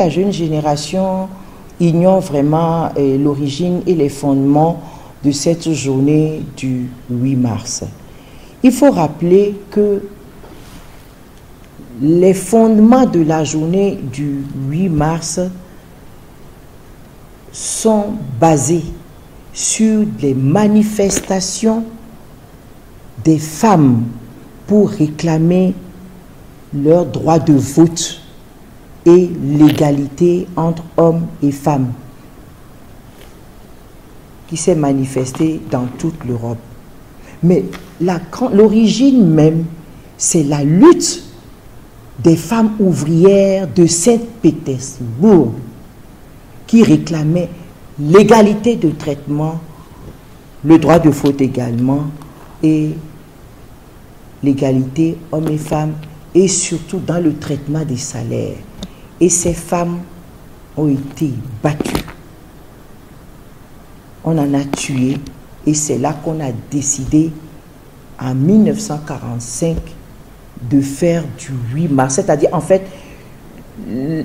La jeune génération ignore vraiment l'origine et les fondements de cette journée du 8 mars. Il faut rappeler que les fondements de la journée du 8 mars sont basés sur des manifestations des femmes pour réclamer leur droit de vote et l'égalité entre hommes et femmes qui s'est manifestée dans toute l'Europe. Mais l'origine même, c'est la lutte des femmes ouvrières de Saint-Pétersbourg qui réclamaient l'égalité de traitement, le droit de vote également et l'égalité hommes et femmes et surtout dans le traitement des salaires. Et ces femmes ont été battues. On en a tué et c'est là qu'on a décidé en 1945 de faire du 8 mars. C'est-à-dire en fait, le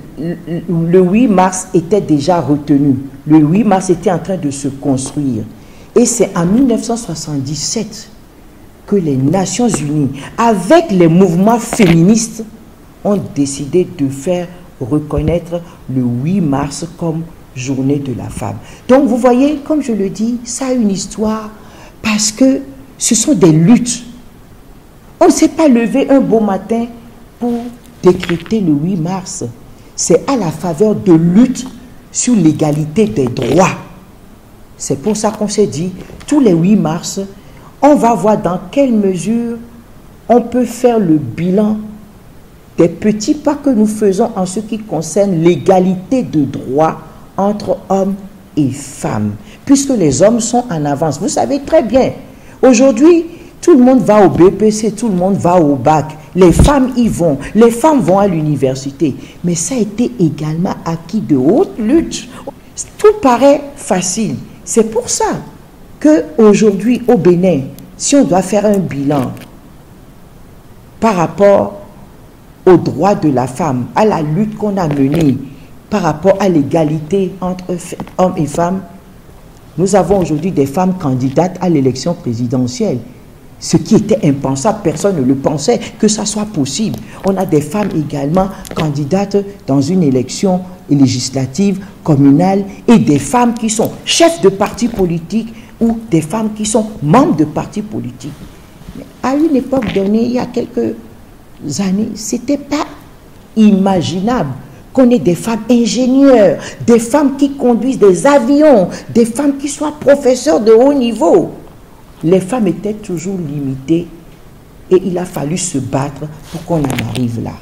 8 mars était déjà retenu. Le 8 mars était en train de se construire. Et c'est en 1977 que les Nations Unies, avec les mouvements féministes, ont décidé de faire reconnaître le 8 mars comme journée de la femme. Donc vous voyez, comme je le dis, ça a une histoire parce que ce sont des luttes. On ne s'est pas levé un beau matin pour décréter le 8 mars. C'est à la faveur de luttes sur l'égalité des droits. C'est pour ça qu'on s'est dit, tous les 8 mars, on va voir dans quelle mesure on peut faire le bilan des petits pas que nous faisons en ce qui concerne l'égalité de droits entre hommes et femmes, puisque les hommes sont en avance. Vous savez très bien, aujourd'hui, tout le monde va au BPC, tout le monde va au bac, les femmes y vont, les femmes vont à l'université, mais ça a été également acquis de haute lutte. Tout paraît facile. C'est pour ça qu'aujourd'hui, au Bénin, si on doit faire un bilan par rapport aux droits de la femme, à la lutte qu'on a menée par rapport à l'égalité entre hommes et femmes, nous avons aujourd'hui des femmes candidates à l'élection présidentielle. Ce qui était impensable, personne ne le pensait que ça soit possible. On a des femmes également candidates dans une élection législative, communale, et des femmes qui sont chefs de partis politiques ou des femmes qui sont membres de partis politiques. Mais à une époque donnée, il y a quelques années, ce n'était pas imaginable qu'on ait des femmes ingénieures, des femmes qui conduisent des avions, des femmes qui soient professeurs de haut niveau. Les femmes étaient toujours limitées et il a fallu se battre pour qu'on en arrive là.